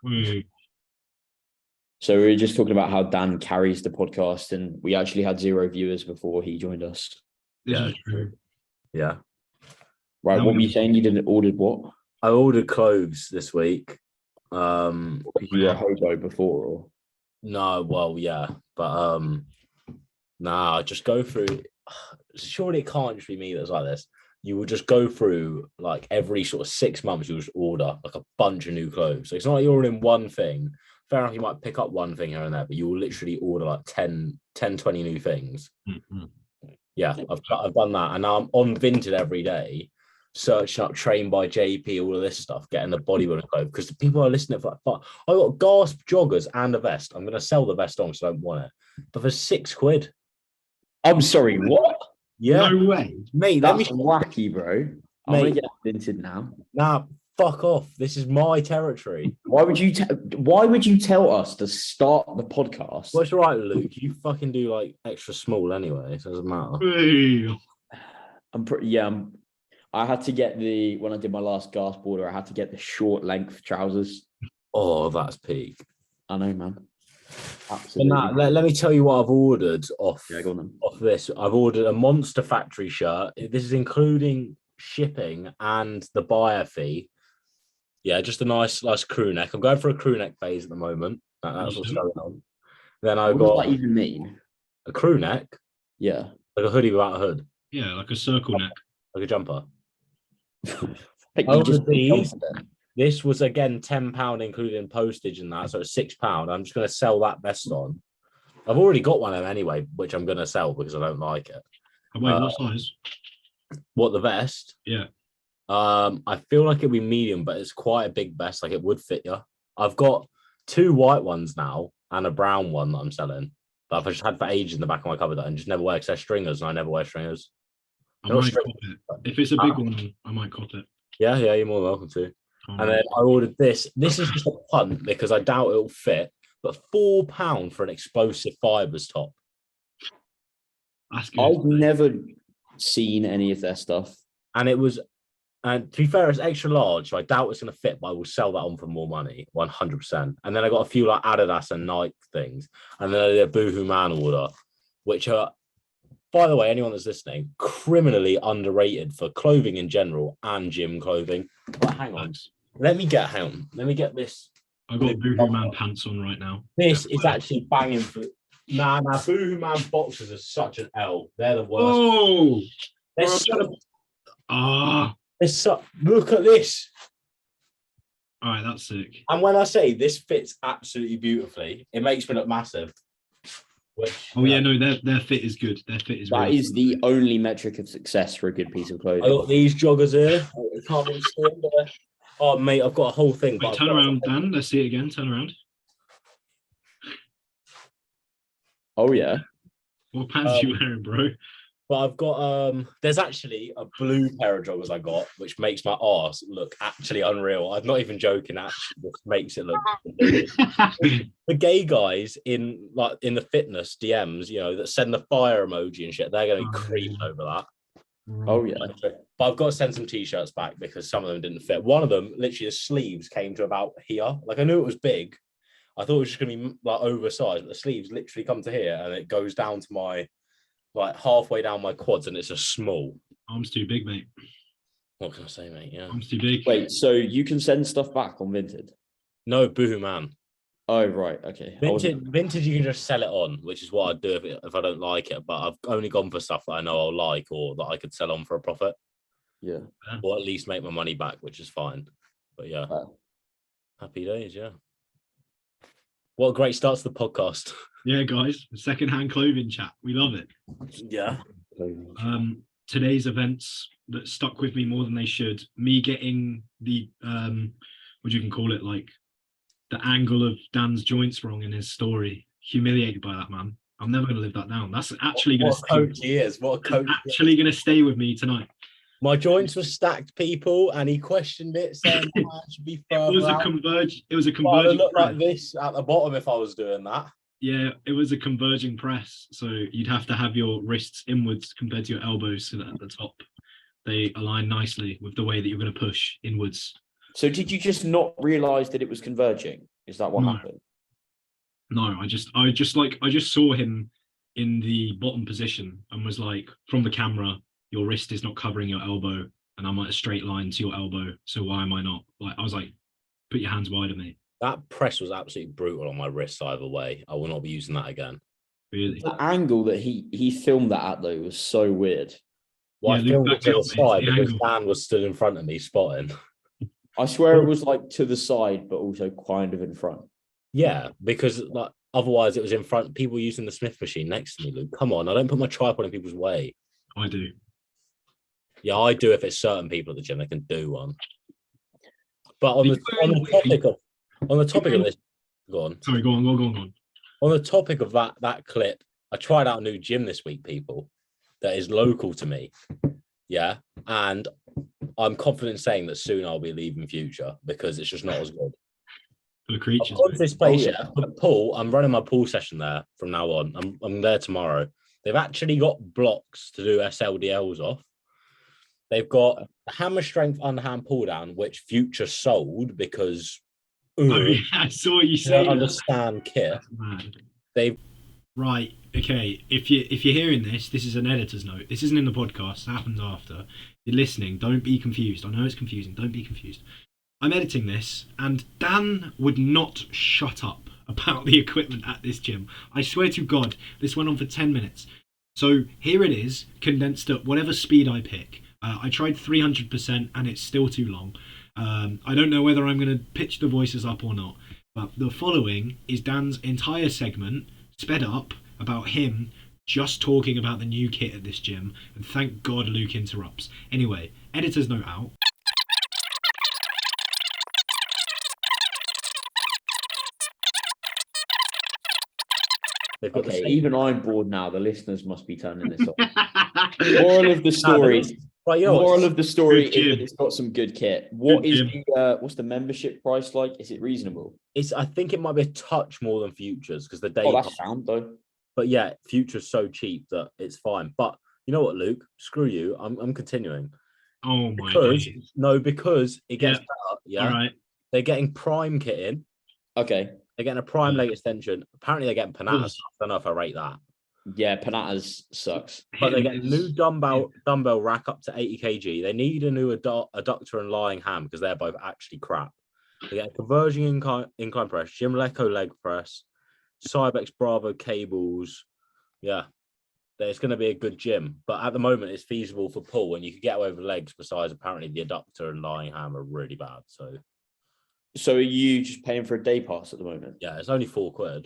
Mm. So we were just talking about how Dan carries the podcast, and we actually had 0 viewers before he joined us. This is true. Yeah. Right, No, what were you saying? You didn't order what? I ordered clothes this week. You were a hobo before, or? No, well, yeah, but nah, just go through. Surely it can't just be me that's like this. You will just go through like every sort of 6 months, you'll just order like a bunch of new clothes. So it's not like you're ordering one thing. Fair enough, you might pick up one thing here and there, but you will literally order like 10, 20 new things. Mm-hmm. Yeah, I've done that. And now I'm on Vinted every day, searching up Trained by JP, all of this stuff, getting the bodybuilding clothes, because the people are listening for like, fuck, I got gasp joggers and a vest. I'm going to sell the vest on because I don't want it. But for £6. I'm sorry, what? Yeah. No way. Mate, That's wacky, bro. I'm going to get Vinted now. Nah, fuck off. This is my territory. Why would you tell us to start the podcast? Well, it's all right, Luke. You fucking do like extra small anyway, so it doesn't matter. Hey. I had to get when I did my last gasp order, I had to get the short length trousers. Oh, that's peak. I know, man. Absolutely. Let me tell you what I've ordered off this. I've ordered a Monster Factory shirt. This is including shipping and the buyer fee. Yeah, just a nice crew neck. I'm going for a crew neck phase at the moment. That's what's going on. Then what does that even mean? A crew neck? Yeah. Like a hoodie without a hood. Yeah, like a circle neck. Like a jumper. Just these. This was again £10 including postage and that, so it's £6. I'm just going to sell that vest on. I've already got one of them anyway, which I'm going to sell because I don't like it. Oh, wait, what size? What, the vest? Yeah. I feel like it'd be medium, but it's quite a big vest. Like it would fit you. I've got 2 white ones now and a brown one that I'm selling. But I've just had for ages in the back of my cupboard and just never wear because they're stringers, and I never wear stringers. I might cop it. If it's a big one, I might cop it. Yeah, you're more than welcome to. And then I ordered this. This is just a punt because I doubt it'll fit, but £4 for an explosive fibres top. That's good. I've never seen any of their stuff. And it was, and to be fair, it's extra large, so I doubt it's going to fit, but I will sell that on for more money, 100%. And then I got a few like Adidas and Nike things. And then I did a Boohoo Man order, which are, by the way, anyone that's listening, criminally underrated for clothing in general and gym clothing. But hang on. Let me get this. I've got Boohoo Man pants on right now. This is actually banging for. Nah, Boohoo Man boxers are such an L. They're the worst. Oh! Look at this. All right, that's sick. And when I say this fits absolutely beautifully, it makes me look massive. Their fit is good. Their fit is that really is good. The only metric of success for a good piece of clothing. I got these joggers here. I can't really see them there. Oh, mate, I've got a whole thing. Wait, turn around, Dan. Let's see it again. Turn around. Oh, yeah. What pants are you wearing, bro? But I've got, there's actually a blue pair of joggers I got, which makes my arse look actually unreal. I'm not even joking, actually. This makes it look. The gay guys in the fitness DMs, that send the fire emoji and shit, they're going to be creeped over that. Oh, yeah. But I've got to send some t-shirts back because some of them didn't fit. One of them, literally, the sleeves came to about here. Like, I knew it was big. I thought it was just going to be like oversized, but the sleeves literally come to here and it goes down to my, like, halfway down my quads, and it's a small. Arms too big, mate. What can I say, mate? Yeah. Arms too big. Wait, so you can send stuff back on Vinted? No, Boohoo Man. Oh, right. Okay. Vinted, you can just sell it on, which is what I'd do if I don't like it. But I've only gone for stuff that I know I'll like or that I could sell on for a profit. Yeah. Or at least make my money back, which is fine. But yeah. Happy days, yeah. What a great start to the podcast. Yeah, guys. Second-hand clothing chat. We love it. Yeah. Today's events that stuck with me more than they should. Me getting the, what you can call it, like, the angle of Dan's joints wrong in his story. Humiliated by that, man. I'm never going to live that down. That's actually going to stay. What a coach he is. What a coach. Actually going to stay with me tonight. My joints were stacked, people, and he questioned it, saying I should be further out. It was a converging. It looked like this at the bottom if I was doing that. Yeah, it was a converging press. So you'd have to have your wrists inwards compared to your elbows so that at the top they align nicely with the way that you're going to push inwards. So did you just not realise that it was converging? Is that what No. happened? No, I just saw him in the bottom position and was like, from the camera, your wrist is not covering your elbow, and I'm at a straight line to your elbow. So why am I not? Like, I was like, put your hands wide at me. That press was absolutely brutal on my wrist either way. I will not be using that again. Really? The angle that he filmed that at though was so weird. Well, Yeah, I Luke, filmed back it to me the up, mate. side The because angle. Dan was stood in front of me spotting. I swear it was like to the side, but also kind of in front. Yeah, because like otherwise it was in front. People using the Smith machine next to me. Luke, come on! I don't put my tripod in people's way. I do. Yeah, I do. If it's certain people at the gym, they can do one. But on Are you the topic of this, go on. Sorry, go on. On the topic of that clip, I tried out a new gym this week, people, that is local to me. Yeah, and I'm confident in saying that soon I'll be leaving Future because it's just not as good. For the I've creatures. gone to this place, Oh, yeah. But pool, I'm running my pool session there from now on. I'm there tomorrow. They've actually got blocks to do SLDLs off. They've got hammer strength underhand pull down, which Future sold because Oh, yeah, I saw you they say don't that. understand kit. That's mad. They've Right. Okay. If you're hearing this is an editor's note. This isn't in the podcast. It happens after. You're listening. Don't be confused. I know it's confusing. Don't be confused. I'm editing this, and Dan would not shut up about the equipment at this gym. I swear to God, this went on for 10 minutes. So here it is, condensed at whatever speed I pick. I tried 300%, and it's still too long. I don't know whether I'm going to pitch the voices up or not. But the following is Dan's entire segment, sped up, about him just talking about the new kit at this gym. And thank God Luke interrupts. Anyway, editor's note out. got the Okay, same. even I'm bored now. The listeners must be turning this off. Moral of the story. Right, you know what? Moral of the story Good is that gym. it's got some good kit. What's the membership price like? Is it reasonable? I think it might be a touch more than Futures because the day. Oh, that's sound though. But yeah, Future's so cheap that it's fine. But you know what, Luke? Screw you. I'm continuing. Oh my Because God. because it gets better. Yeah. All right. They're getting Prime kit in. Okay. They're getting a Prime leg extension. Apparently they're getting Panatta. Yes. Stuff. I don't know if I rate that. Yeah, Panatta's sucks. But they get a Hit new this. dumbbell rack up to 80 kg. They need a new adductor and lying ham because they're both actually crap. They get a converging incline press, Jim Lecco leg press, Cybex Bravo cables. Yeah, it's going to be a good gym. But at the moment, it's feasible for pull, and you can get away with legs. Besides, apparently, the adductor and lying ham are really bad. So are you just paying for a day pass at the moment? Yeah, it's only £4.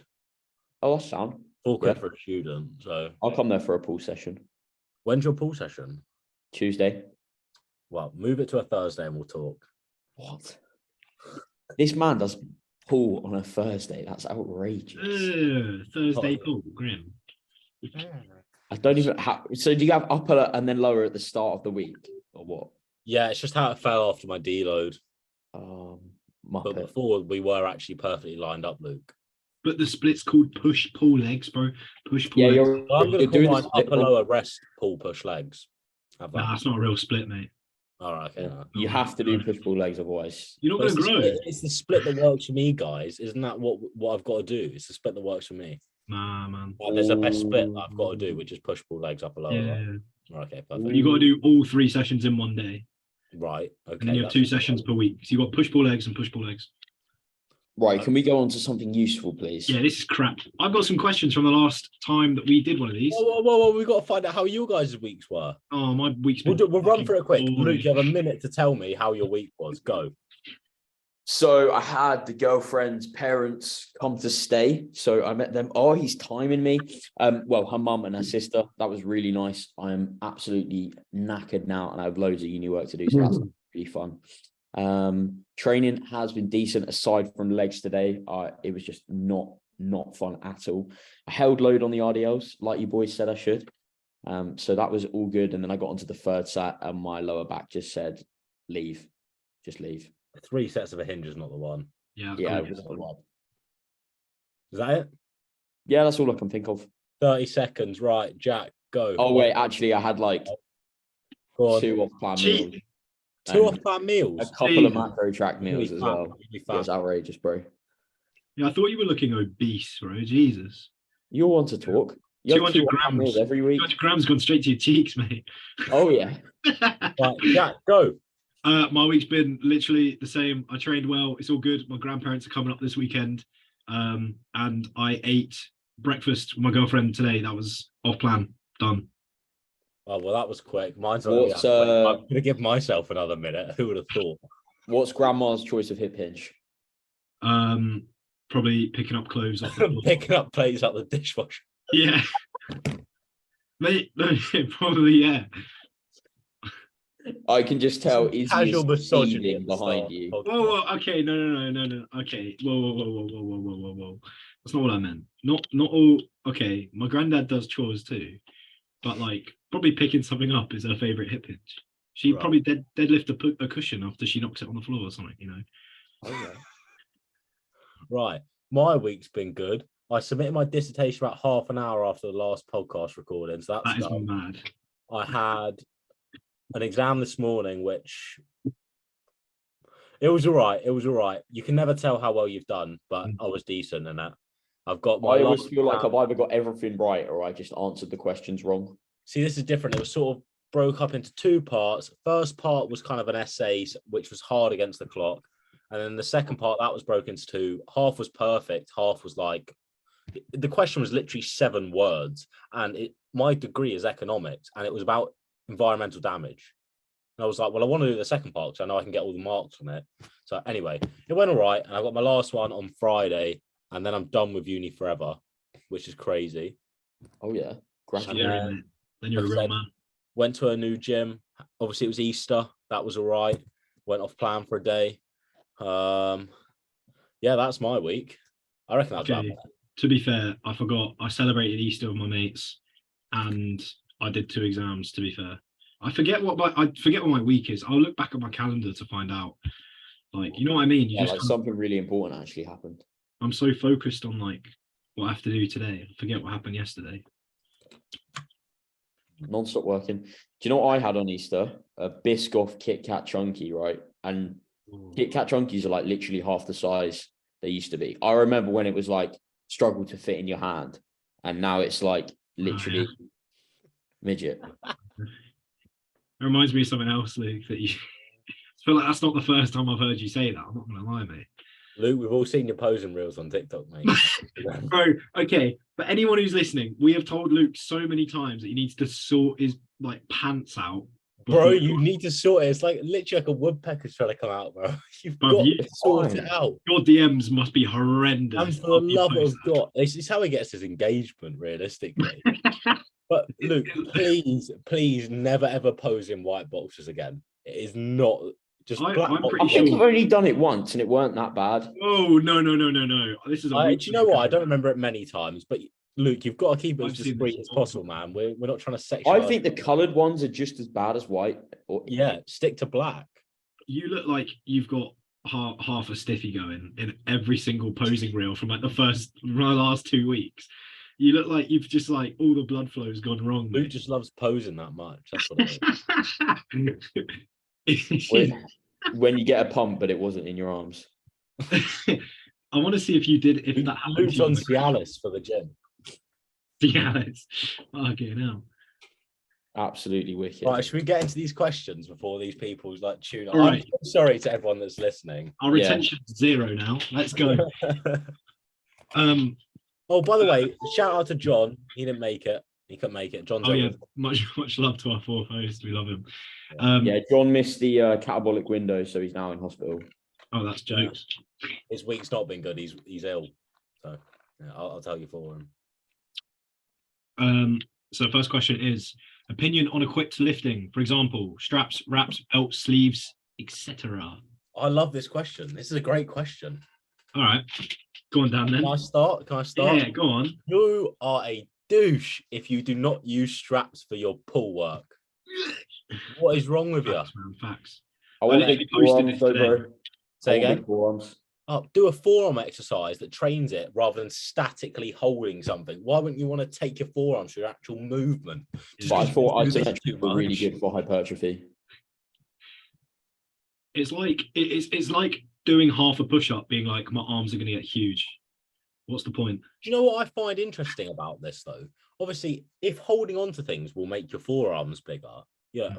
Oh, that's sound. £4 for a student. So I'll come there for a pool session. when's your pool session? Tuesday. Well, move it to a Thursday and we'll talk. What? This man does pool on a Thursday. That's outrageous. Thursday pool, grim. I don't even so do you have upper and then lower at the start of the week or what? Yeah, it's just how it fell after my deload. But Muppet. before we were actually perfectly lined up, Luke. But the split's called push pull legs, bro. Push pull Yeah, legs. you're I'm going to doing call the mine split upper wrong. lower rest pull push legs. Have that. Nah, that's not a real split, mate. All right, okay. No. You have to do push pull legs otherwise. You're not But going to grow. it's the split that works for me, guys. Isn't that what I've got to do? It's the split that works for me. Nah, man. Like, there's a best split that I've got to do, which is push pull legs upper lower. Yeah. Right? All right, okay, perfect. You got to do all 3 sessions in one day. Right, okay. And then you have 2 sessions per week. So you got push pull legs and push pull legs. Right, can we go on to something useful, please? Yeah, this is crap. I've got some questions from the last time that we did one of these. Whoa, we got to find out how your guys' weeks were. Oh, my week's We'll been run through it quick. fucking Luke, you have a boring. minute to tell me how your week was. Go. So I had the girlfriend's parents come to stay. So I met them. Oh, he's timing me. Well, her mum and her sister. That was really nice. I am absolutely knackered now and I have loads of uni work to do. So that's really fun. Training has been decent aside from legs today. It was just not fun at all. I held load on the RDLs like you boys said I should. So that was all good. And then I got onto the third set and my lower back just said, leave, just leave. 3 sets of a hinge is not the one. Yeah, Yeah, cool. it was a lot. Is that it? Yeah, that's all I can think of. 30 seconds. Right, Jack, go. Oh wait, actually I had like Go on. 2 off-plan Cheat. meals. 2 And off-plan a meals. couple of Jesus. macro track meals as well. It's outrageous, bro. Yeah, I thought you were looking obese, bro. Jesus. You'll want to talk. You have 200 2 off-plan meals grams. every week. 200 grams gone straight to your cheeks, mate. Oh, yeah. Right, Jack, go. My week's been literally the same. I trained well. It's all good. My grandparents are coming up this weekend. And I ate breakfast with my girlfriend today. That was off plan. Done. Oh, well, that was quick. Mine's What's, I'm going to give myself another minute. Who would have thought? What's grandma's choice of hip hinge? Probably picking up clothes off the floor. Picking up plates out the dishwasher. Yeah. Mate, no, probably, yeah. I can just tell Izzy Casual is misogyny seething at the behind start. you. Whoa, okay, no. Okay, whoa. That's not what I meant. Not all. Okay, my granddad does chores too, but like probably picking something up is her favorite hip hinge. She Right. probably deadlift a cushion after she knocks it on the floor or something, you know. Oh, yeah. Right. My week's been good. I submitted my dissertation about half an hour after the last podcast recording, so That that's is done. mad. I had an exam this morning, which it was all right. It was all right. You can never tell how well you've done, but I was decent in that. I've got my I always last feel like exam. I've either got everything right or I just answered the questions wrong. See, this is different. It was sort of broke up into 2 parts. First part was kind of an essay, which was hard against the clock. And then the second part, that was broken into 2. Half was perfect. Half was like, the question was literally 7 words. And my degree is economics, and it was about environmental damage. And I was like, well, I want to do the second part because I know I can get all the marks on it. So anyway, it went all right. And I got my last one on Friday, and then I'm done with uni forever, which is crazy. Oh, yeah. Scary, mate. Then you're a like I real said, man. Went to a new gym. Obviously, it was Easter. That was all right. Went off plan for a day. Yeah, that's my week. I reckon that's about Okay. it. To be fair, I forgot. I celebrated Easter with my mates, and I did 2 exams. To be fair, I forget what my week is. I'll look back at my calendar to find out. Like, you know what I mean? You Yeah, just like something really important actually happened. I'm so focused on like what I have to do today. I forget what happened yesterday. Non-stop working. Do you know what I had on Easter? A Biscoff Kit Kat Chunky, right? And Kit Kat Chunkies are like literally half the size they used to be. I remember when it was like struggle to fit in your hand, and now it's like literally midget. It reminds me of something else, Luke, that you I feel like that's not the first time I've heard you say that. I'm not gonna lie, mate. Luke, we've all seen your posing reels on TikTok, mate. Bro, okay. But anyone who's listening, we have told Luke so many times that he needs to sort his like pants out. Bro, you need to sort it. It's like literally like a woodpecker's trying to come out, bro. You've Bro, got you- to sort it out. Your DMs must be horrendous. And for the after you love of post that. God, it's how he gets his engagement, realistically. But Luke, please never ever pose in white boxers again. It is not just I'm black pretty I boxers. think sure. I've only done it once and it weren't that bad. Oh no. This is a Do week you know what? I don't remember it many times, but Luke, you've got to keep it as I've seen discreet this as possible, man. We're not trying to I sexualize. think the coloured ones are just as bad as white. Yeah, stick to black. You look like you've got half a stiffy going in every single posing reel from like the last 2 weeks. You look like you've just like all the blood flow's gone wrong. Luke Mate. just loves posing that much. That's what it is. When you get a pump, but it wasn't in your arms. I want to see if you did if that happened. Luke's on Cialis for the gym. Cialis. Okay, now. Absolutely wicked. Right, should we get into these questions before these people like tune? All right. I'm so sorry to everyone that's listening. Our retention's 0 now. Let's go. Oh, by the way, shout out to John. He didn't make it. He couldn't make it. John's Oh yeah, over. much love to our 4th host. We love him. Yeah, John missed the catabolic window, so he's now in hospital. Oh, that's jokes. His week's not been good. He's ill. So yeah, I'll tell you for him. So first question is opinion on equipped lifting. For example, straps, wraps, belts, sleeves, etc. I love this question. This is a great question. All right, go on, Dan. Then Can I start? Yeah, go on. You are a douche if you do not use straps for your pull work. What is wrong with you? Facts, man, facts. I want literally big posted forearms, this though, today. bro. Say I want again. big forearms. Oh, do a forearm exercise that trains it rather than statically holding something. Why wouldn't you want to take your forearms for your actual movement? But I thought do this isometric too were really much. good for hypertrophy. it's like doing half a push-up, being like, my arms are going to get huge. What's the point? Do you know what I find interesting about this though? Obviously, if holding on to things will make your forearms bigger, yeah.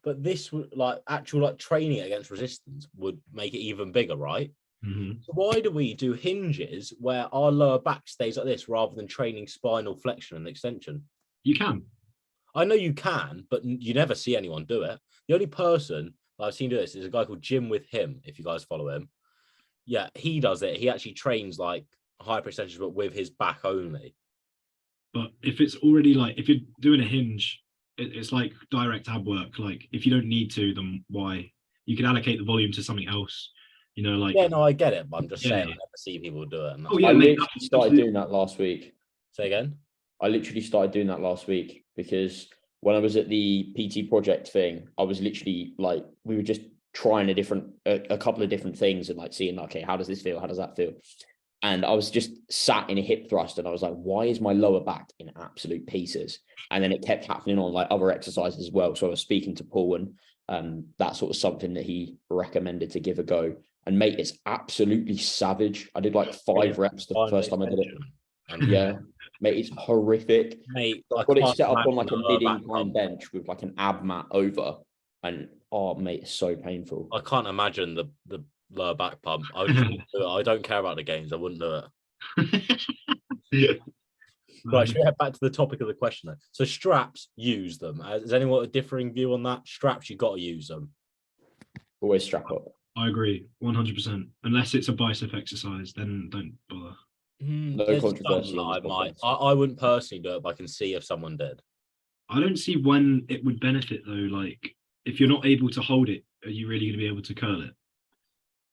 But this would like actual like training against resistance would make it even bigger, right? Mhm. So why do we do hinges where our lower back stays like this rather than training spinal flexion and extension? You can. I know you can, but you never see anyone do it. The only person that I've seen do this is a guy called Jim with him, if you guys follow him. Yeah, he does it. He actually trains like hyper extensions, but with his back only. But if it's already like, if you're doing a hinge, it's like direct ab work. Like if you don't need to, then why? You can allocate the volume to something else. You know, like Yeah, no, I get it, but I'm just Yeah, saying yeah. I never see people do it. And Oh, that's yeah, I why- mate, literally started absolutely. doing that last week. Say again. I literally started doing that last week because when I was at the PT project thing, I was literally like, we were just trying a couple of different things and like seeing, okay, how does this feel? How does that feel? And I was just sat in a hip thrust and I was like, why is my lower back in absolute pieces? And then it kept happening on like other exercises as well. So I was speaking to Paul and that sort of something that he recommended to give a go. And mate, it's absolutely savage. I did like 5 reps the first time I did it. And Yeah, mate, it's horrific. mate, I've I got it can't set up on imagine like a the lower back mid-incline pump. bench with like an ab mat over. And oh mate, it's so painful. I can't imagine the lower back pump. I just wouldn't do it. I don't care about the games. I wouldn't do it. Yeah. Right, should we head back to the topic of the question then? So straps, use them. Has anyone a differing view on that? Straps, you got to use them. Always strap up. I agree, 100%. Unless it's a bicep exercise, then don't bother. No There's controversy some on that this I might. podcast. I wouldn't personally do it, but I can see if someone did. I don't see when it would benefit though. Like, if you're not able to hold it, are you really going to be able to curl it?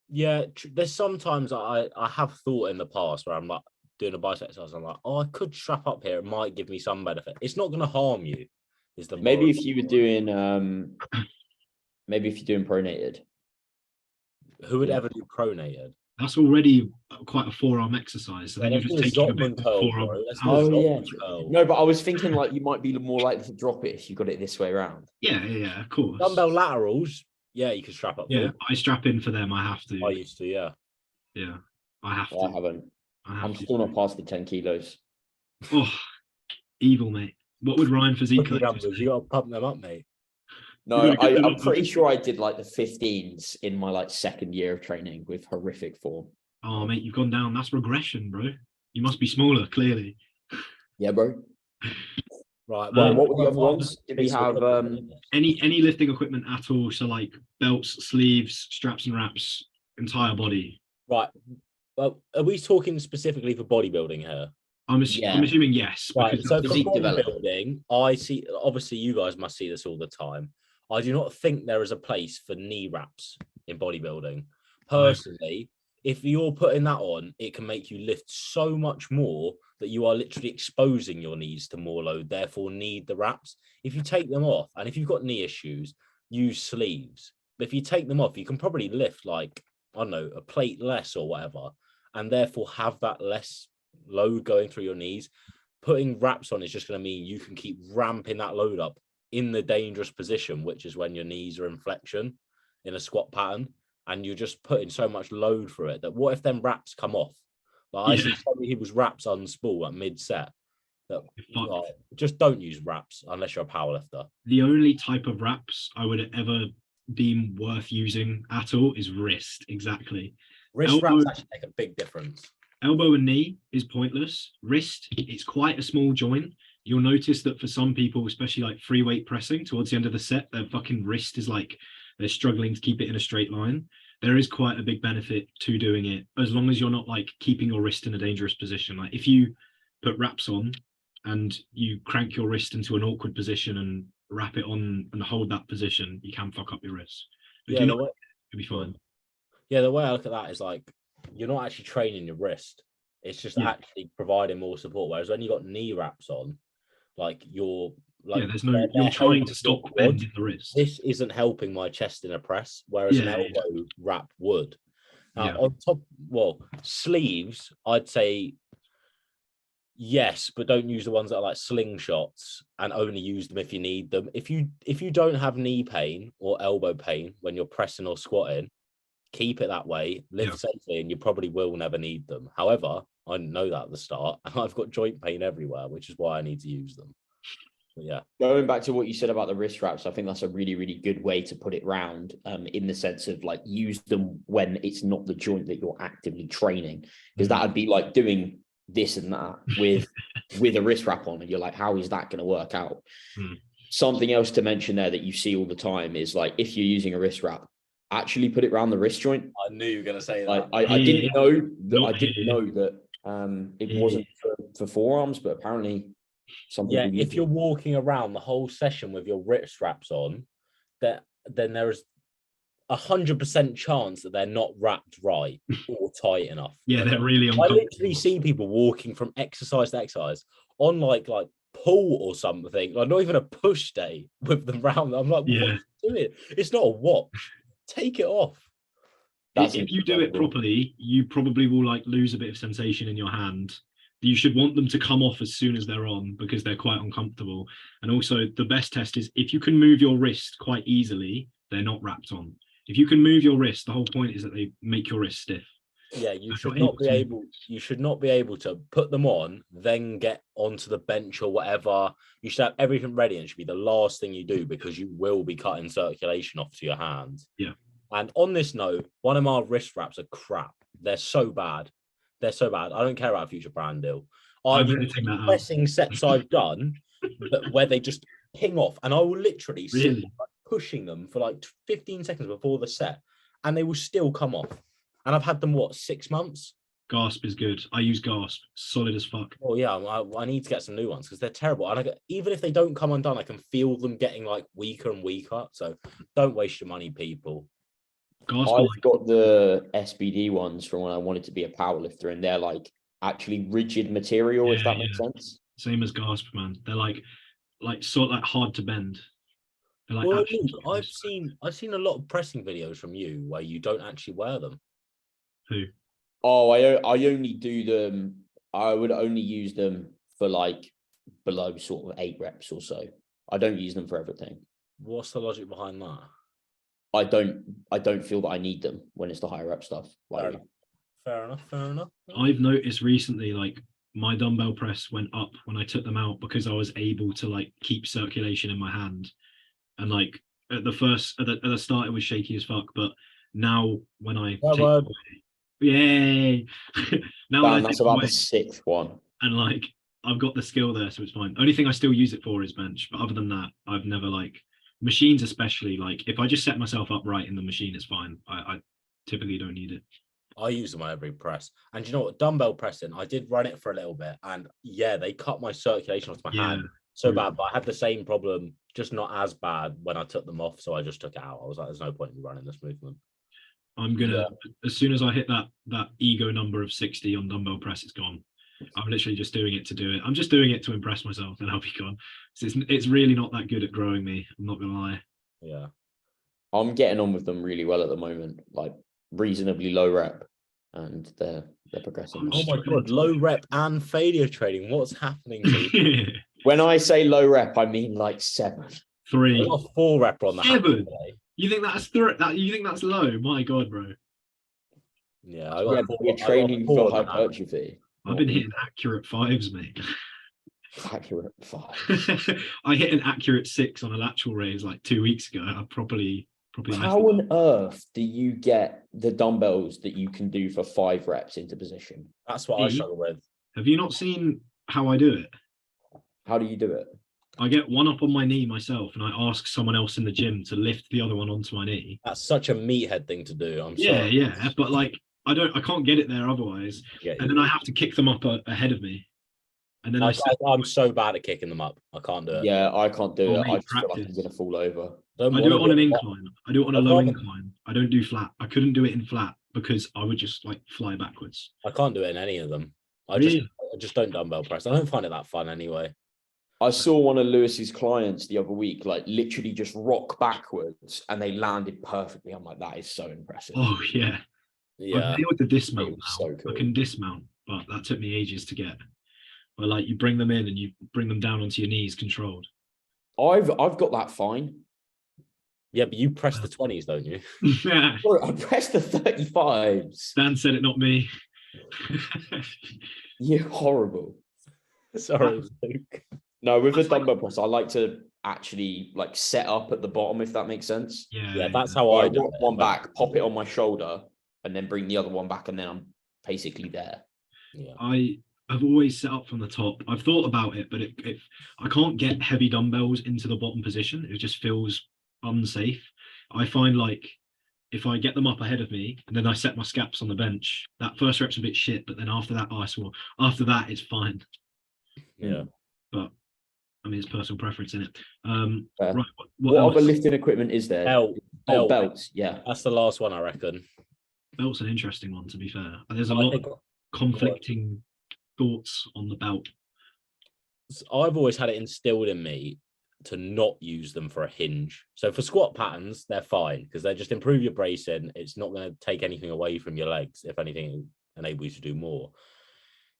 Yeah, there's sometimes I have thought in the past where I'm like doing a bicep exercise. I'm like, oh, I could strap up here. It might give me some benefit. It's not going to harm you. Is the Maybe moral if you were story. doing maybe if you're doing pronated. Who would Yeah. ever do pronated? That's already quite a forearm exercise. So then Let's you're do just a taking a bit Zotman of curl, forearm. bro. Let's do a Oh yeah. Zotman curl. No, but I was thinking like you might be more likely to drop it if you got it this way around. Yeah, of course. Dumbbell laterals, yeah, you can strap up. Yeah, For. I strap in for them. I have I to. used to, yeah. Yeah, I have I to. haven't. I have I'm to. still not past the 10 kilos. Oh, evil, mate. What would Ryan Physique Cookie Collector numbers, say? you got to pump them up, mate. No, You gotta get them I'm up, pretty mate. sure I did like the 15s in my like second year of training with horrific form. Oh, mate, you've gone down. That's regression, bro. You must be smaller, clearly. Yeah, bro. Right. Well, Um, what were the other ones? Did we have Any lifting equipment at all? So like belts, sleeves, straps and wraps, entire body. Right. Well, are we talking specifically for bodybuilding here? I'm Yeah. assuming yes. Right. Because So for physique development. bodybuilding, I see. Obviously, you guys must see this all the time. I do not think there is a place for knee wraps in bodybuilding. Personally, if you're putting that on, it can make you lift so much more that you are literally exposing your knees to more load, therefore need the wraps. If you take them off, and if you've got knee issues, use sleeves. But if you take them off, you can probably lift like, I don't know, a plate less or whatever, and therefore have that less load going through your knees. Putting wraps on is just going to mean you can keep ramping that load up in the dangerous position, which is when your knees are in flexion in a squat pattern, and you're just putting so much load through it that what if them wraps come off? Like I see so many people's wraps unspool at mid-set. That just don't use wraps unless you're a powerlifter. The only type of wraps I would ever deem worth using at all is wrist. Exactly. Wrist wraps actually make a big difference. Elbow and knee is pointless. Wrist, it's quite a small joint. You'll notice that for some people, especially like free weight pressing towards the end of the set, their fucking wrist is like they're struggling to keep it in a straight line. There is quite a big benefit to doing it as long as you're not like keeping your wrist in a dangerous position. Like if you put wraps on and you crank your wrist into an awkward position and wrap it on and hold that position, you can fuck up your wrist. But Yeah, you'll be fine. Yeah, the way I look at that is like you're not actually training your wrist. It's just actually providing more support. Whereas when you got knee wraps on, like you're like there's no you're trying to stop bending the wrist. This isn't helping my chest in a press, whereas an elbow wrap would. Now on top, well, sleeves, I'd say Yes, but don't use the ones that are like slingshots, and only use them if you need them. If you don't have knee pain or elbow pain when you're pressing or squatting, keep it that way, lift safely, and you probably will never need them. However, I didn't know that at the start, and I've got joint pain everywhere, which is why I need to use them. But yeah. Going back to what you said about the wrist wraps, I think that's a really, really good way to put it round, in the sense of like use them when it's not the joint that you're actively training, because that would be like doing this and that with a wrist wrap on, and you're like, how is that going to work out? Something else to mention there that you see all the time is like, if you're using a wrist wrap, actually put it around the wrist joint. I knew you were going to say that. I didn't know that it wasn't for forearms, but apparently if you're walking around the whole session with your wrist wraps on, then there is 100% chance that they're not wrapped right or tight enough. Yeah, they're really I literally see people walking from exercise to exercise on like pull or something, like not even a push day with them round. I'm like, what are you doing? It's not a watch. Take it off. If you do it properly, you probably will like lose a bit of sensation in your hand. You should want them to come off as soon as they're on, because they're quite uncomfortable. And also the best test is if you can move your wrist quite easily, they're not wrapped on. If you can move your wrist, the whole point is that they make your wrist stiff. Yeah, you should not be able to put them on, then get onto the bench or whatever. You should have everything ready, and it should be the last thing you do, because you will be cutting circulation off to your hands. Yeah. And on this note, one of my wrist wraps are crap. They're so bad. I don't care about a future brand deal. I've pressing sets I've done where they just ping off, and I will literally sit pushing them for like 15 seconds before the set, and they will still come off. And I've had them 6 months. Gasp is good. I use Gasp, solid as fuck. Oh yeah, I need to get some new ones because they're terrible. And even if they don't come undone, I can feel them getting like weaker and weaker. So don't waste your money, people. I've got the SBD ones from when I wanted to be a powerlifter, and they're like actually rigid material, if that makes sense. Same as Gasp, man. They're like sort of like hard to bend. They're like, well, I've seen a lot of pressing videos from you where you don't actually wear them. Who? Oh, I only do them. I would only use them for like below sort of 8 reps or so. I don't use them for everything. What's the logic behind that? I don't feel that I need them when it's the higher rep stuff. Like, fair enough. I've noticed recently, like my dumbbell press went up when I took them out because I was able to like keep circulation in my hand. And like at the start, it was shaky as fuck, but now when I yay, now that's about the 6th one, and like I've got the skill there, so it's fine. Only thing I still use it for is bench, but other than that, I've never like machines, especially like if I just set myself up right in the machine, it's fine. I typically don't need it. I use them on every press, and you know what? Dumbbell pressing, I did run it for a little bit, and yeah, they cut my circulation off my hand so bad. But I had the same problem, just not as bad when I took them off. So I just took it out. I was like, "There's no point in me running this movement." I'm gonna as soon as I hit that ego number of 60 on dumbbell press, it's gone. I'm literally just doing it to do it. I'm just doing it to impress myself, and I'll be gone. So it's really not that good at growing me. I'm not gonna lie. Yeah, I'm getting on with them really well at the moment. Like reasonably low rep, and they're progressing. Oh my god, low rep and failure training. What's happening to you? When I say low rep, I mean like 7. 3. I got 4 rep on that. 7. You think that's you think that's low? My god, bro. Yeah, I got 4. You're training for hypertrophy. I've been hitting accurate 5s, mate. Accurate 5. I hit an accurate 6 on a lateral raise like 2 weeks ago. I probably. How on earth do you get the dumbbells that you can do for 5 reps into position? That's what I struggle with. Have you not seen how I do it? How do you do it? I get one up on my knee myself, and I ask someone else in the gym to lift the other one onto my knee. That's such a meathead thing to do. I'm sorry. Yeah, but like I can't get it there otherwise, and then I have to kick them up ahead ahead and then I'm so bad at kicking them up. I can't do it. Yeah, I can't do it. I just feel like I'm gonna fall over. I do it on an incline. I do it on a low incline. I don't do flat. I couldn't do it in flat because I would just like fly backwards. I can't do it in any of them. I just don't dumbbell press. I don't find it that fun anyway. I saw one of Lewis's clients the other week, like literally just rock backwards, and they landed perfectly. I'm like, that is so impressive. Oh yeah. I've been able to dismount now. So cool. I can dismount, but that took me ages to get. where like you bring them in and you bring them down onto your knees controlled. I've got that fine. Yeah, but you press the 20s, don't you? Bro, I pressed the 35s. Dan said it, not me. You're horrible. Sorry, Luke. No, with the dumbbell press, I like to actually like set up at the bottom, if that makes sense. Yeah, that's how I I do rock it. one back, pop it on my shoulder, and then bring the other one back, and then I'm basically there. Yeah. I have always set up from the top. I've thought about it, but I can't get heavy dumbbells into the bottom position. It just feels unsafe. I find like if I get them up ahead of me and then I set my scaps on the bench, that first rep's a bit shit, but then after that, after that, it's fine. Yeah. But I mean, it's personal preference, isn't it? Right. What What other else? lifting equipment is there? Belt. Oh, belts. Yeah. That's the last one, I reckon. Belt's an interesting one, to be fair. There's a I lot think of conflicting thoughts on the belt. I've always had it instilled in me to not use them for a hinge. So for squat patterns, they're fine because they just improve your bracing. It's not going to take anything away from your legs. If anything, it enables you to do more.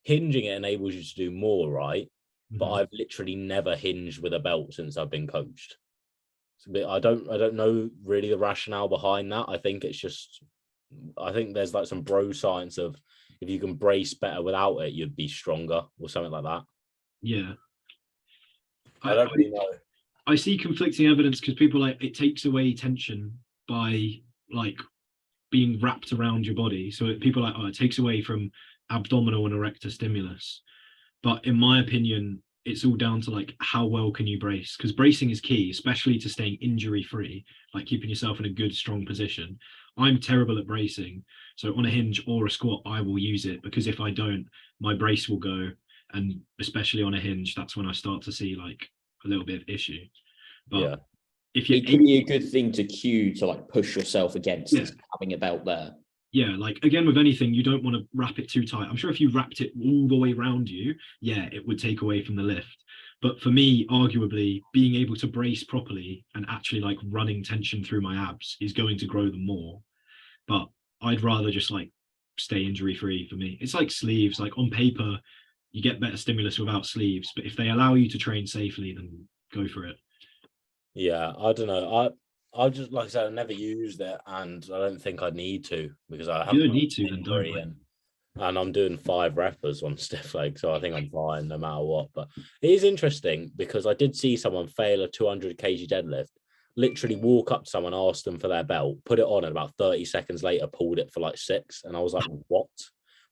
Hinging it enables you to do more, right? But I've literally never hinged with a belt since I've been coached. So I don't know really the rationale behind that. I think there's like some bro science of if you can brace better without it, you'd be stronger or something like that. Yeah. I don't really know. I see conflicting evidence because people like it takes away tension by like being wrapped around your body. So people are like, oh, it takes away from abdominal and erector stimulus. But in my opinion, it's all down to like how well can you brace? Because bracing is key, especially to staying injury free, like keeping yourself in a good, strong position. I'm terrible at bracing. So on a hinge or a squat, I will use it because if I don't, my brace will go. And especially on a hinge, that's when I start to see like a little bit of issue. But Yeah. if you It could be a good thing to cue to like push yourself against Yeah. having a belt there. Yeah, like again with anything, you don't want to wrap it too tight. I'm sure if you wrapped it all the way around you, yeah, it would take away from the lift. But for me, arguably, being able to brace properly and actually like running tension through my abs is going to grow them more. But I'd rather just like stay injury free for me. It's like sleeves. Like on paper, you get better stimulus without sleeves, but if they allow you to train safely, then go for it. Yeah, I don't know. I just like I said, I never used it, and I don't think I need to because I have. You don't need to, then don't. And I'm doing 5 reppers on stiff leg, so I think I'm fine no matter what. But it is interesting because I did see someone fail a 200 kg deadlift, literally walk up to someone, ask them for their belt, put it on, and about 30 seconds later pulled it for like 6, and I was like, what?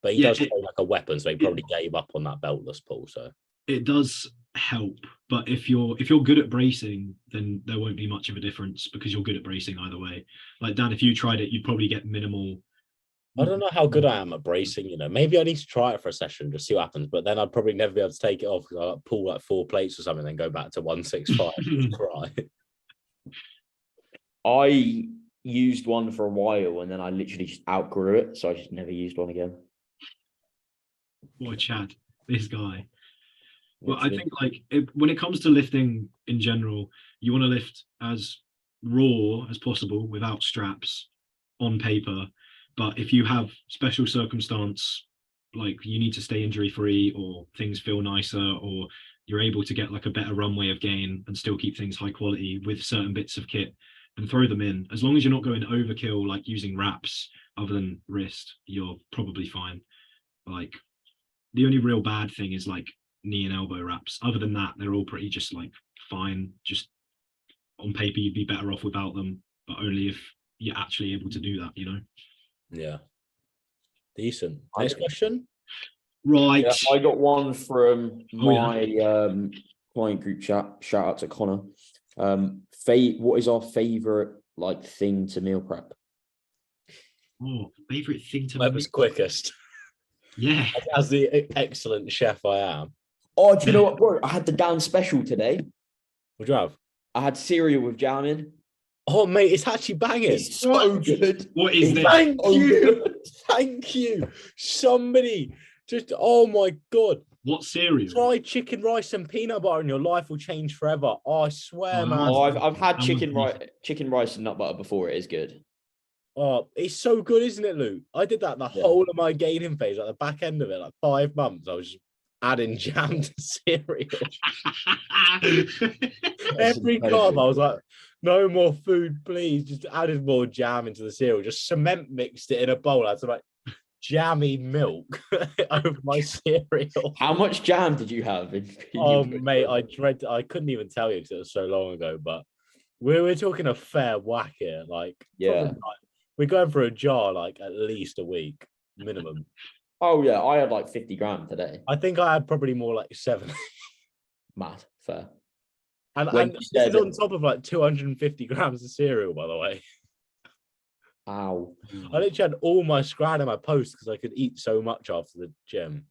But he does play like a weapon, so he probably gave up on that beltless pull. So it does help, but if you're good at bracing, then there won't be much of a difference because you're good at bracing either way. Like Dan, if you tried it, you'd probably get minimal. I don't know how good I am at bracing, you know. Maybe I need to try it for a session, just see what happens. But then I'd probably never be able to take it off because I'll pull like 4 plates or something, then go back to 165 and cry. I used one for a while and then I literally just outgrew it, so I just never used one again. Boy, Chad, this guy. Well, I think like when it comes to lifting in general, you want to lift as raw as possible without straps on paper. But if you have special circumstance, like you need to stay injury free or things feel nicer or you're able to get like a better runway of gain and still keep things high quality with certain bits of kit and throw them in. As long as you're not going overkill, like using wraps other than wrist, you're probably fine. Like the only real bad thing is like knee and elbow wraps. Other than that, they're all pretty just like fine. Just on paper, you'd be better off without them, but only if you're actually able to do that, you know? Yeah. Decent. Next question. Right. Yeah, I got one from my client group chat. Shout out to Connor. What is our favorite like thing to meal prep? Oh, favorite thing to That was quickest. Yeah. As the excellent chef I am. Oh, do you know what, bro? I had the Dan special today. What'd you have? I had cereal with jam in. Oh, mate, it's actually banging. It's so good. What is this? Thank you. Thank you. Somebody just, oh my God. What cereal? Try chicken rice and peanut butter and your life will change forever. Oh, I swear, man. Oh, I've had chicken rice and nut butter before. It is good. Oh, it's so good, isn't it, Luke? I did that the whole of my gaining phase, like the back end of it, like 5 months. I was just adding jam to cereal. That's Every incredible. carb, I was like, no more food, please. Just added more jam into the cereal. Just cement mixed it in a bowl. I had some like jammy milk over my cereal. How much jam did you have? Oh, mate, I couldn't even tell you because it was so long ago, but we're talking a fair whack here. Like, Yeah. probably, like, we're going for a jar like at least a week minimum. Oh yeah, I had like 50 grams today. I think I had probably more like 7. Mad, fair. And When you this said- is on top of like 250 grams of cereal, by the way. Ow. I literally had all my scran in my post because I could eat so much after the gym.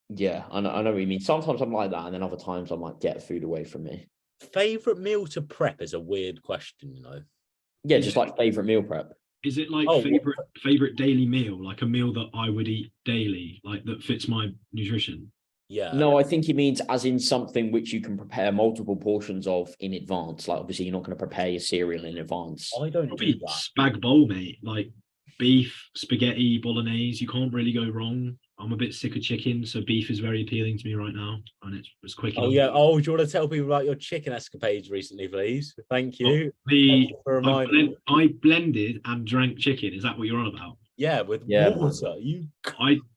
Yeah, I know what you mean. Sometimes I'm like that, and then other times I'm like, get food away from me. Favorite meal to prep is a weird question, you know. Yeah, just like favorite meal prep. Is it like Oh, favorite daily meal, like a meal that I would eat daily, like that fits my nutrition? Yeah. No, I think he means as in something which you can prepare multiple portions of in advance. Like obviously you're not going to prepare your cereal in advance. I don't do Probably that. spag bowl, mate. Like beef, spaghetti, bolognese. You can't really go wrong. I'm a bit sick of chicken, so beef is very appealing to me right now, and it's quick. Oh yeah. Oh, do you want to tell people about your chicken escapades recently, please? Thank you. The Thank you for reminding me. I blended and drank chicken. Is that what you're on about? Yeah, with Yeah, water. You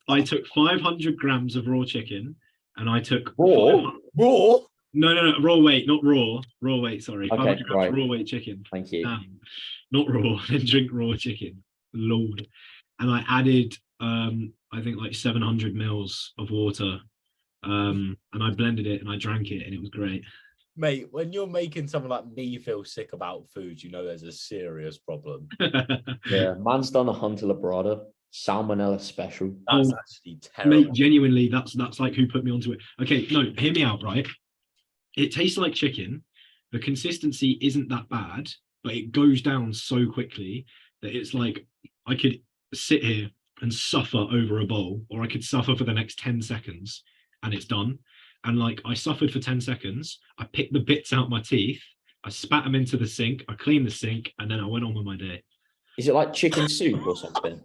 I took 500 grams of raw chicken, and I took Raw? raw. No, raw weight, not raw. Raw weight, sorry. Okay, 500 grams right. raw weight chicken. Thank you. Not raw, then drink raw chicken. Lord. And I added I think like 700 mils of water. And I blended it and I drank it and it was great. Mate, when you're making someone like me feel sick about food, you know there's a serious problem. Yeah, man's done a Hunter Labrada Salmonella special. That's Oh, actually terrible. Mate, genuinely, that's like who put me onto it. Okay, no, hear me out, right? It tastes like chicken. The consistency isn't that bad, but it goes down so quickly that it's like I could sit here and suffer over a bowl, or I could suffer for the next 10 seconds and it's done. And like I suffered for 10 seconds, I picked the bits out my teeth, I spat them into the sink, I cleaned the sink, and then I went on with my day. Is it like chicken soup or something?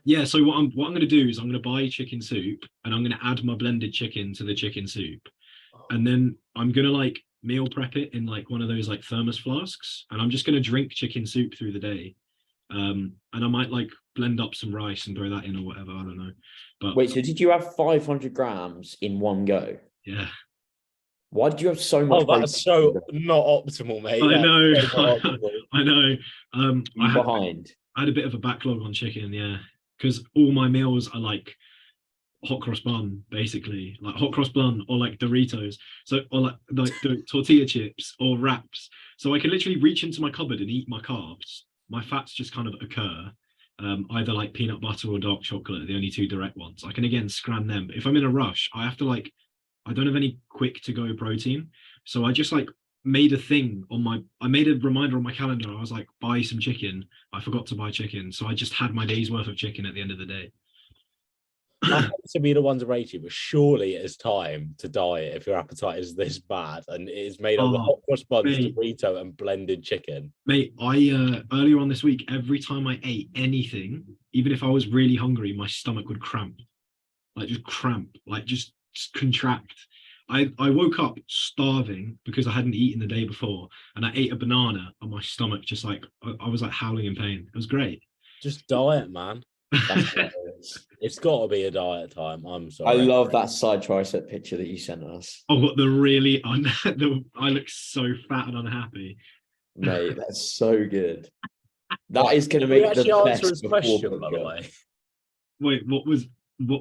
Yeah, so what I'm going to do is I'm going to buy chicken soup and I'm going to add my blended chicken to the chicken soup. And then I'm going to like meal prep it in like one of those like thermos flasks, and I'm just going to drink chicken soup through the day. And I might like blend up some rice and throw that in or whatever, I don't know. But Wait, so did you have 500 grams in one go? yeah. Why did you have so much? Oh, that's so not optimal, mate. I That's know. so not optimal. I know. You behind? I had a bit of a backlog on chicken, yeah, because all my meals are like hot cross bun, basically, like hot cross bun or like Doritos, so or like the tortilla chips or wraps. So I can literally reach into my cupboard and eat my carbs. My fats just kind of occur. Either like peanut butter or dark chocolate are the only two direct ones. I can again scran them. But if I'm in a rush, I have to like, I don't have any quick to go protein. So I just like made a thing on I made a reminder on my calendar. I was like, buy some chicken. I forgot to buy chicken. So I just had my day's worth of chicken at the end of the day. I hate to be the one to rate you, but surely it is time to diet if your appetite is this bad and it is made up of hot cross buns, mate. Dorito, and blended chicken. Mate, I earlier on this week, every time I ate anything, even if I was really hungry, my stomach would cramp. Like just contract. I woke up starving because I hadn't eaten the day before, and I ate a banana and my stomach just like I was like howling in pain. It was great. Just diet, man. It's got to be a diet time. I'm sorry. I love that side tricep picture that you sent us. Oh, what the really I look so fat and unhappy. Mate, that's so good. That is going to make we actually the answer best his question, before by the podcast. way. Wait, what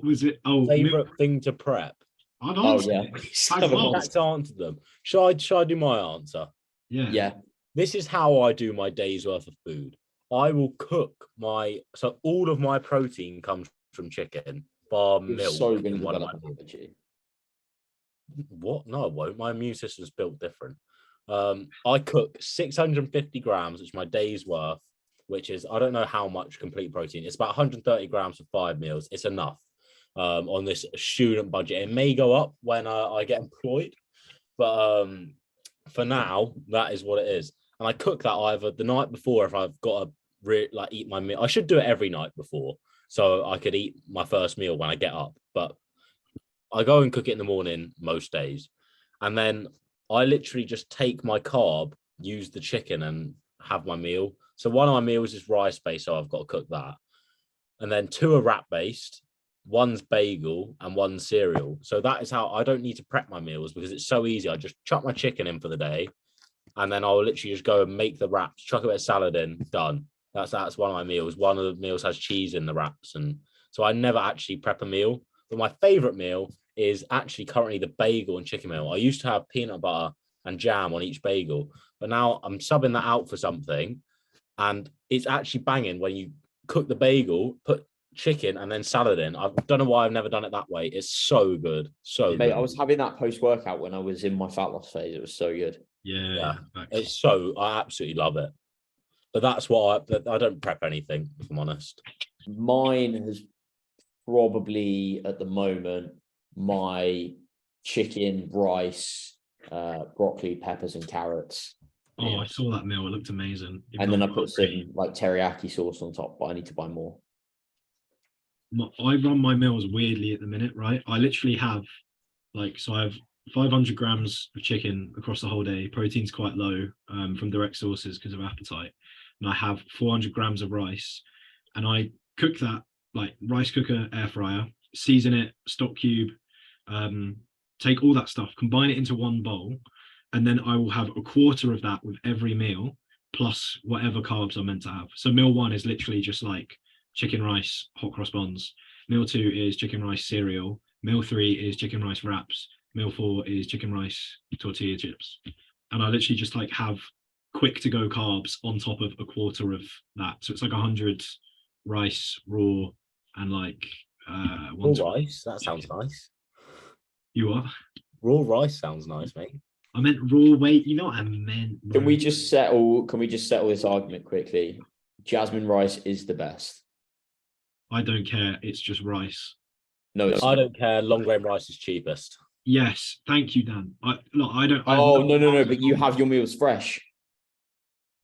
was it? Oh, Favorite thing to prep. I've Oh answered yeah, it. I've had to answer them. Shall I do my answer? Yeah. yeah. This is how I do my day's worth of food. I will cook so all of my protein comes from chicken, bar You're milk. so going to in one of develop my- an allergy. What? No, I won't. My immune system's built different. I cook 650 grams, which is my day's worth, which is, I don't know how much complete protein. It's about 130 grams for 5 meals. It's enough on this student budget. It may go up when I get employed, but for now, that is what it is. And I cook that either the night before if I've got to eat my meal. I should do it every night before, so I could eat my first meal when I get up. But I go and cook it in the morning most days, and then I literally just take my carb, use the chicken, and have my meal. So one of my meals is rice based, so I've got to cook that, and then 2 are wrap based, one's bagel, and one's cereal. So that is how I don't need to prep my meals because it's so easy. I just chuck my chicken in for the day, and then I'll literally just go and make the wraps, chuck a bit of salad in, done. That's one of my meals. One of the meals has cheese in the wraps, and so I never actually prep a meal. But my favorite meal is actually currently the bagel and chicken meal. I used to have peanut butter and jam on each bagel, but now I'm subbing that out for something, and it's actually banging when you cook the bagel, put chicken and then salad in. I don't know why I've never done it that way. It's so good, so Mate, good. I was having that post-workout when I was in my fat loss phase. It was so good. Yeah. It's so, I absolutely love it. But that's what I don't prep anything, if I'm honest. Mine has probably at the moment my chicken, rice, broccoli, peppers, and carrots. Oh, I saw that meal. It looked amazing. And then I put some like teriyaki sauce on top, but I need to buy more. I run my meals weirdly at the minute, right? I literally have so I have 500 grams of chicken across the whole day. Protein's quite low from direct sources because of appetite. And I have 400 grams of rice, and I cook that like rice cooker, air fryer, season it, stock cube, take all that stuff, combine it into one bowl, and then I will have a quarter of that with every meal, plus whatever carbs I'm meant to have. So meal 1 is literally just like chicken rice, hot cross buns. Meal 2 is chicken rice cereal. Meal 3 is chicken rice wraps. Meal 4 is chicken rice tortilla chips. And I literally just like have quick to go carbs on top of a quarter of that. So it's like 100 rice raw and like raw rice. That sounds nice. You are? Raw rice sounds nice, mate. I meant raw weight. You know what I meant, bro. Can we just settle this argument quickly? Jasmine rice is the best. I don't care. It's just rice. No, I don't care. Long grain rice is cheapest. Yes, thank you, Dan. I don't. Oh, no! But you have your meals fresh.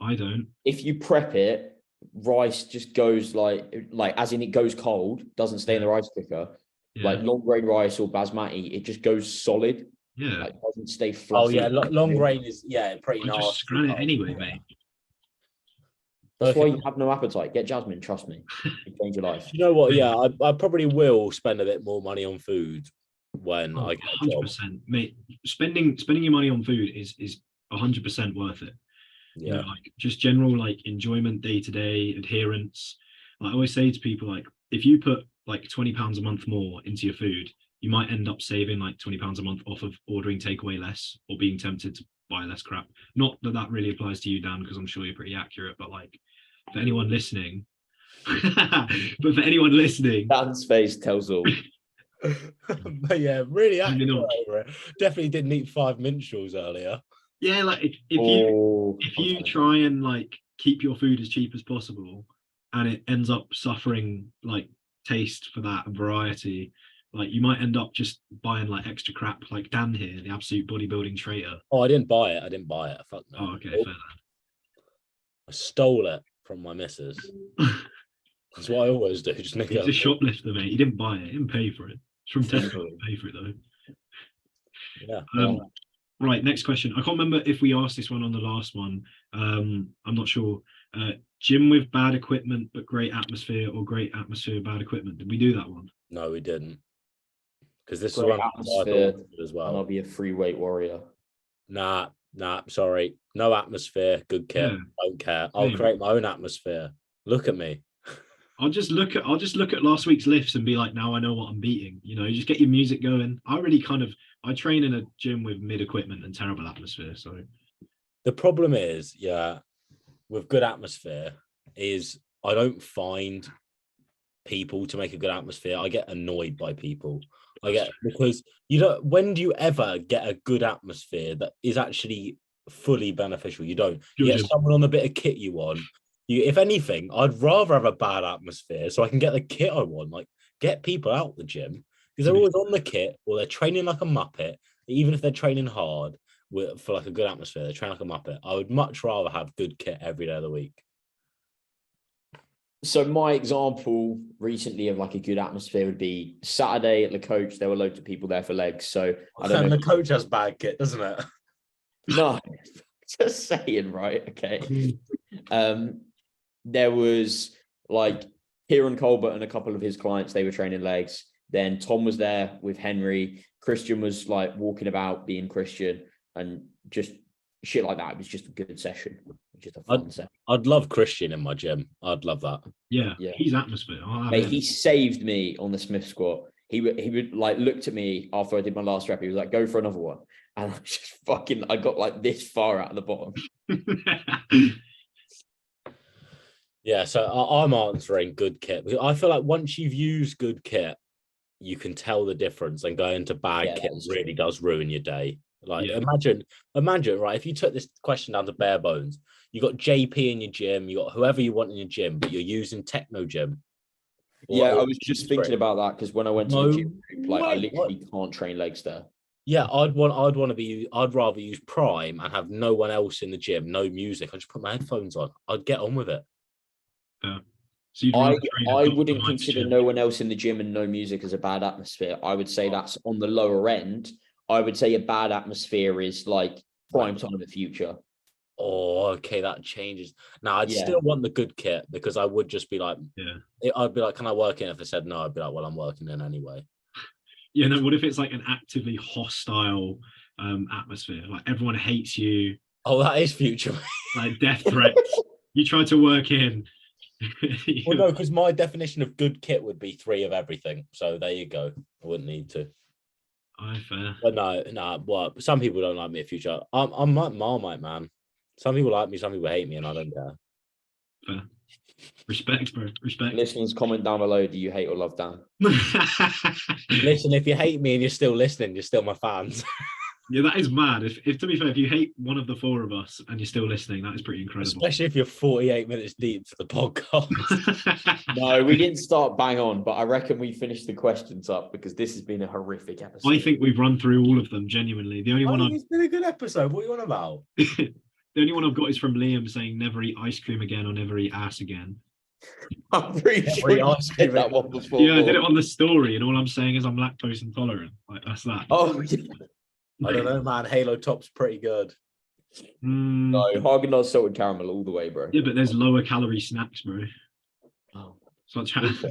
I don't. If you prep it, rice just goes like as in it goes cold, doesn't stay in the rice cooker. Yeah. Like long grain rice or basmati, it just goes solid. Yeah, like doesn't stay fluffy. Oh yeah, long grain is pretty nice. Just scran it anyway, mate. That's why you have no appetite. Get Jasmine, trust me. It'll change your life. You know what? Yeah, I probably will spend a bit more money on food when I get a job. 100%, mate. Spending your money on food is 100% worth it. Yeah, you know, like just general like enjoyment, day to day adherence. I always say to people, like, if you put like £20 a month more into your food, you might end up saving like £20 a month off of ordering takeaway less or being tempted to buy less crap. Not that really applies to you, Dan, because I'm sure you're pretty accurate, but like for anyone listening, Dan's face tells all. But yeah, really accurate over it. Definitely didn't eat 5 minstrels earlier. Yeah, like if you try and like keep your food as cheap as possible and it ends up suffering like taste for that and variety, like you might end up just buying like extra crap, like Dan here, the absolute bodybuilding traitor. Oh, I didn't buy it. Fuck no. Oh, okay, fair. I stole it from my missus. That's what I always do. Just nick it. He's a shoplifter, mate. He didn't buy it. He didn't pay for it. It's from Tesco. He didn't pay for it though. Yeah. Right, next question. I can't remember if we asked this one on the last one. I'm not sure. Gym with bad equipment but great atmosphere, or great atmosphere, bad equipment. Did we do that one? No, we didn't. Because this great is one atmosphere as well. And I'll be a free weight warrior. Nah, sorry. No atmosphere, good kit. Yeah. Don't care. I'll create my own atmosphere. Look at me. I'll just look at last week's lifts and be like, now I know what I'm beating. You know, you just get your music going. I train in a gym with mid equipment and terrible atmosphere. So the problem is, with good atmosphere is I don't find people to make a good atmosphere. I get annoyed by people. Because when do you ever get a good atmosphere that is actually fully beneficial? You don't. You get someone on the bit of kit you want. If anything, I'd rather have a bad atmosphere so I can get the kit I want. Like, get people out the gym because they're always on the kit or they're training like a muppet. Even if they're training hard for like a good atmosphere, they're training like a muppet. I would much rather have good kit every day of the week. So my example recently of like a good atmosphere would be Saturday at the coach. There were loads of people there for legs. So I don't And know. the coach has bad kit, doesn't it? No, just saying, right? Okay. There was like Kieran Colbert and a couple of his clients, they were training legs. Then Tom was there with Henry. Christian was like walking about being Christian and just shit like that. It was just a good session, just a fun session. I'd love Christian in my gym. I'd love that. Yeah, Yeah. he's atmosphere. Mate, he saved me on the Smith squat. He would like looked at me after I did my last rep. He was like, "Go for another one," and I just I got like this far out of the bottom. Yeah, so I'm answering good kit. I feel like once you've used good kit, you can tell the difference, and going to bad kit really does ruin your day. Like imagine, right? If you took this question down to bare bones, you got JP in your gym, you got whoever you want in your gym, but you're using Techno Gym. Yeah, I was just thinking about that because when I went to the gym, like I literally can't train legs there. Yeah, I'd rather use Prime and have no one else in the gym, no music. I just put my headphones on. I'd get on with it. So I wouldn't consider no one else in the gym and no music as a bad atmosphere. I would say that's on the lower end. I would say a bad atmosphere is like prime time of the future. Oh, okay, that changes. Now, I'd still want the good kit because I would just be like, I'd be like, can I work in? If they said no, I'd be like, well, I'm working in anyway. Yeah, no, what if it's like an actively hostile atmosphere? Like everyone hates you. Oh, that is future. Like death threats. You try to work in. Well, no, because my definition of good kit would be 3 of everything. So there you go. I wouldn't need to. Fair. But no. Well, some people don't like me in future. I'm like Marmite, man. Some people like me, some people hate me, and I don't care. Fair. Respect, bro. Respect. Listeners, comment down below. Do you hate or love Dan? Listen, if you hate me and you're still listening, you're still my fans. Yeah, that is mad. If to be fair, if you hate one of the 4 of us and you're still listening, that is pretty incredible. Especially if you're 48 minutes deep to the podcast. No, we didn't start bang on, but I reckon we finished the questions up because this has been a horrific episode. I think we've run through all of them, genuinely. The only one it's been a good episode. What are you on about? The only one I've got is from Liam saying never eat ice cream again or never eat ass again. I'm pretty sure you said that one before. Yeah, I did it on the story, and all I'm saying is I'm lactose intolerant. Like that's that. Oh, I don't know, man. Halo Top's pretty good. No, Haagen-Dazs salted caramel all the way, bro. Yeah, but there's lower calorie snacks, bro. Oh. Such as.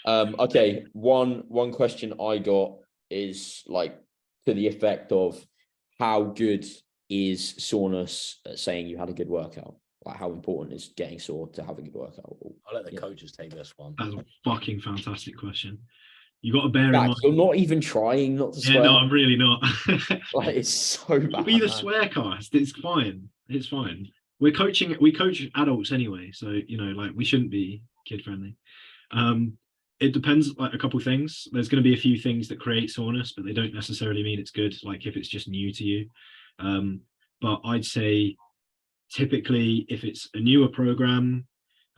Okay, one question I got is like to the effect of how good is soreness at saying you had a good workout? Like how important is getting sore to have a good workout? I'll let the coaches take this one. That's a fucking fantastic question. You got to bear in mind. You're not even trying not to swear. Yeah, no, I'm really not. Like it's so bad. Be the swear cast. It's fine. It's fine. We coach adults anyway, so you know, like we shouldn't be kid friendly. It depends, like a couple things. There's going to be a few things that create soreness, but they don't necessarily mean it's good. Like if it's just new to you. But I'd say typically if it's a newer program,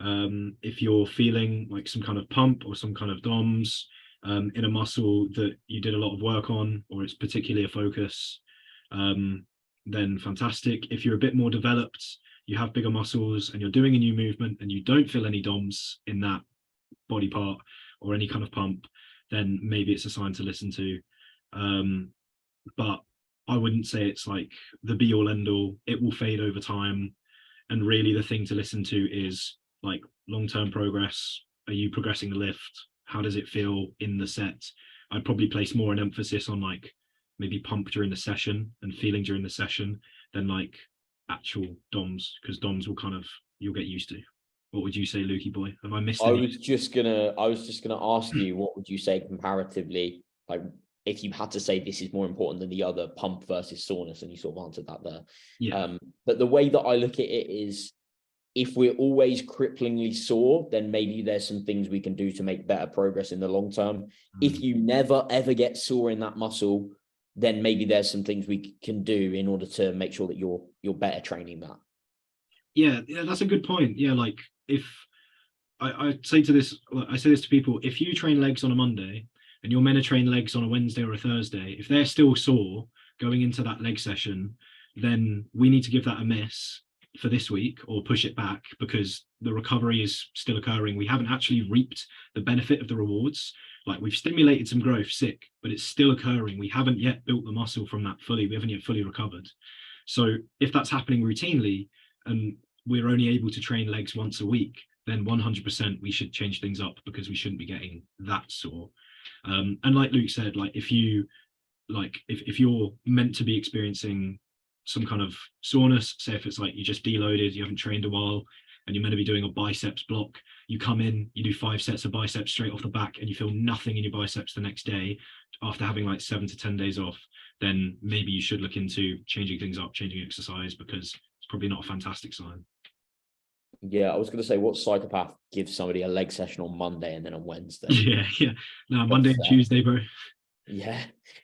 if you're feeling like some kind of pump or some kind of DOMS in a muscle that you did a lot of work on, or it's particularly a focus, then fantastic. If you're a bit more developed, you have bigger muscles and you're doing a new movement and you don't feel any DOMS in that body part or any kind of pump, then maybe it's a sign to listen to. But I wouldn't say it's like the be all end all. It will fade over time. And really the thing to listen to is like long-term progress. Are you progressing the lift? How does it feel in the set? I'd probably place more an emphasis on like maybe pump during the session and feeling during the session than like actual DOMs, because DOMs will you'll get used to. What would you say, Lukey boy? Have I missed any? I was just gonna ask you, what would you say comparatively, like if you had to say this is more important than the other, pump versus soreness, and you sort of answered that there. Yeah. But the way that I look at it is, if we're always cripplingly sore, then maybe there's some things we can do to make better progress in the long term. If you never ever get sore in that muscle, then maybe there's some things we can do in order to make sure that you're better training that. Yeah, that's a good point. Yeah, like if I say this to people, if you train legs on a Monday and you're meant to train legs on a Wednesday or a Thursday, if they're still sore going into that leg session, then we need to give that a miss for this week or push it back because the recovery is still occurring. We haven't actually reaped the benefit of the rewards. Like we've stimulated some growth, sick, but it's still occurring. We haven't yet built the muscle from that fully. We haven't yet fully recovered. So if that's happening routinely and we're only able to train legs once a week, then 100% we should change things up because we shouldn't be getting that sore. And like Luke said, like if you're meant to be experiencing some kind of soreness, say if it's like you just deloaded, you haven't trained a while, and you're meant to be doing a biceps block, you come in, you do 5 sets of biceps straight off the back, and you feel nothing in your biceps the next day after having like 7 to 10 days off, then maybe you should look into changing things up, changing exercise, because it's probably not a fantastic sign. Yeah, I was going to say, what psychopath gives somebody a leg session on Monday and then on Wednesday? Yeah. No, Monday and Tuesday, bro. Yeah.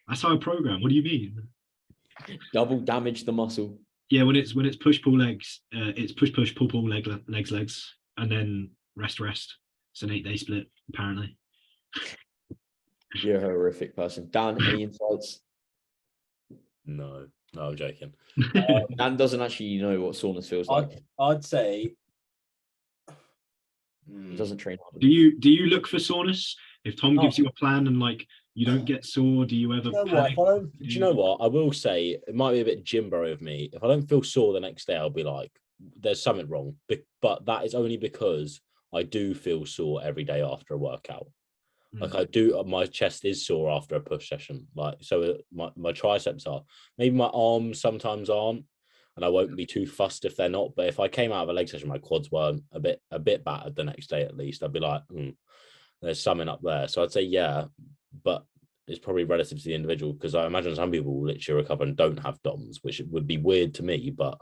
That's how I program. What do you mean? Double damage the muscle. Yeah, when it's push pull legs, it's push pull legs, and then rest. It's an 8-day split apparently. You're a horrific person. Dan, any insights? No, I'm joking. Dan doesn't actually know what soreness feels like. I'd say. He doesn't train hard. Do you look for soreness? If Tom gives you a plan and like you don't get sore, do you ever? Do you know what? I will say it might be a bit Jimbo of me. If I don't feel sore the next day, I'll be like, "There's something wrong." But that is only because I do feel sore every day after a workout. Like I do, my chest is sore after a push session. Like so, my triceps are. Maybe my arms sometimes aren't, and I won't be too fussed if they're not. But if I came out of a leg session, my quads weren't a bit battered the next day at least, I'd be like, there's something up there. So I'd say yeah, but it's probably relative to the individual because I imagine some people will literally recover and don't have DOMs, which would be weird to me. But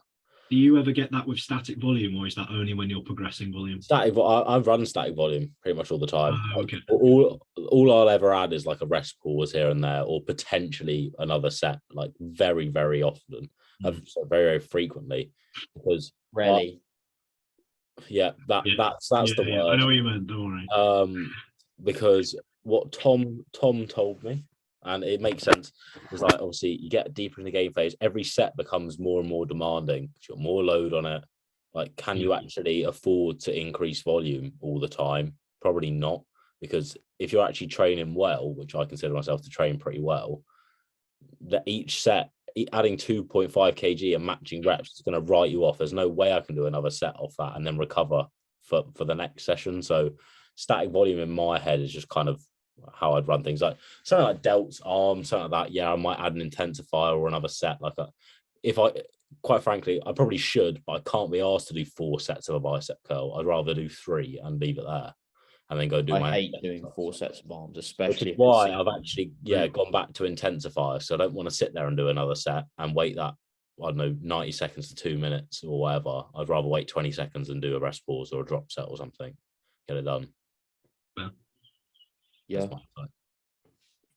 do you ever get that with static volume, or is that only when you're progressing volume? I run static volume pretty much all the time. Okay. All I'll ever add is like a rest pause here and there, or potentially another set, like very, very often, so very, very frequently, because Rarely. that's the word. I know what you meant. Don't worry. Because what Tom told me, and it makes sense, is like obviously you get deeper in the game phase, every set becomes more and more demanding. You've got more load on it. Like, can you actually afford to increase volume all the time? Probably not, because if you're actually training well, which I consider myself to train pretty well, that each set adding 2.5 kg and matching reps is going to write you off. There's no way I can do another set off that and then recover for the next session. So static volume in my head is just kind of how I'd run things. Like something like delts, arms, something like that. Yeah, I might add an intensifier or another set. Quite frankly, I probably should, but I can't be asked to do 4 sets of a bicep curl. I'd rather do 3 and leave it there, and then go do I hate doing 4 sets of arms, especially. Which is why I've actually gone back to intensifier. So I don't want to sit there and do another set and wait that, I don't know, 90 seconds to 2 minutes or whatever. I'd rather wait 20 seconds and do a rest pause or a drop set or something. Get it done. Yeah.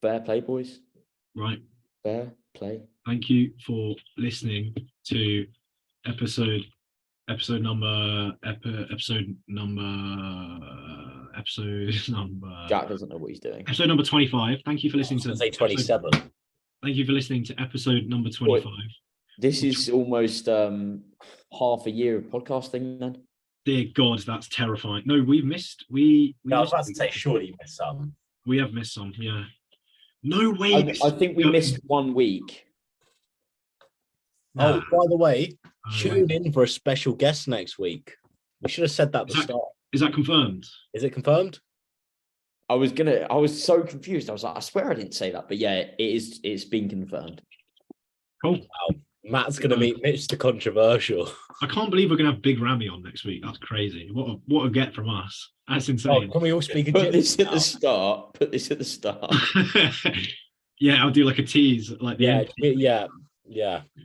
Fair play, boys. Right. Fair play. Thank you for listening to episode number. Jack doesn't know what he's doing. Episode number 25. Thank you for listening to. Say 27. Thank you for listening to episode number 25. This is almost half a year of podcasting then. Dear God, that's terrifying. No, we've missed. I was about to say, surely you missed some. We have missed some, yeah. No way. I think we missed 1 week. Oh, by the way, tune in for a special guest next week. We should have said that at the start. Is that confirmed? Is it confirmed? I was so confused. I was like, I swear I didn't say that, but yeah, it's been confirmed. Cool. Wow. Matt's going to meet Mitch the Controversial. I can't believe we're going to have Big Ramy on next week. That's crazy. What a get from us. That's insane. Oh, can we all speak Put this at the start. Put this at the start. Yeah, I'll do like a tease. Like yeah.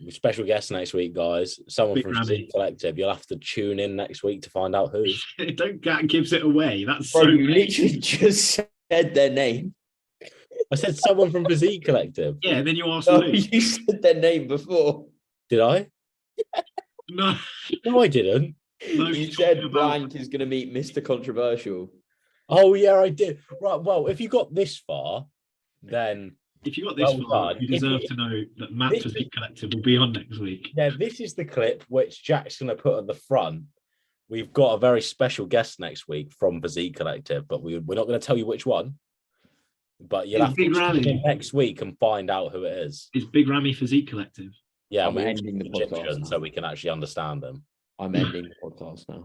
Special guest next week, guys. Someone Big from Ramy. Physique Collective. You'll have to tune in next week to find out who. That gives it away. That's Bro, so you literally just said their name. I said someone from Physique Collective. Yeah, and then you asked No, Luke. you said their name before. Did I? No, No, I didn't. no, You said blank is going to meet Mr. Controversial. Oh, yeah, I did. Right, well, if you got this far, then if you got this Well far, done. you deserve to know that Matt This Physique Collective will be on next week. Yeah, this is the clip which Jack's going to put at the front. We've got a very special guest next week from Physique Collective, but we're not going to tell you which one. But you'll It's have to Big tune in Ramy. next week and find out who it is. It's Big Ramy Physique Collective. Yeah, I'm we're ending the podcast Egyptian, now. so we can actually understand them. I'm ending the podcast now.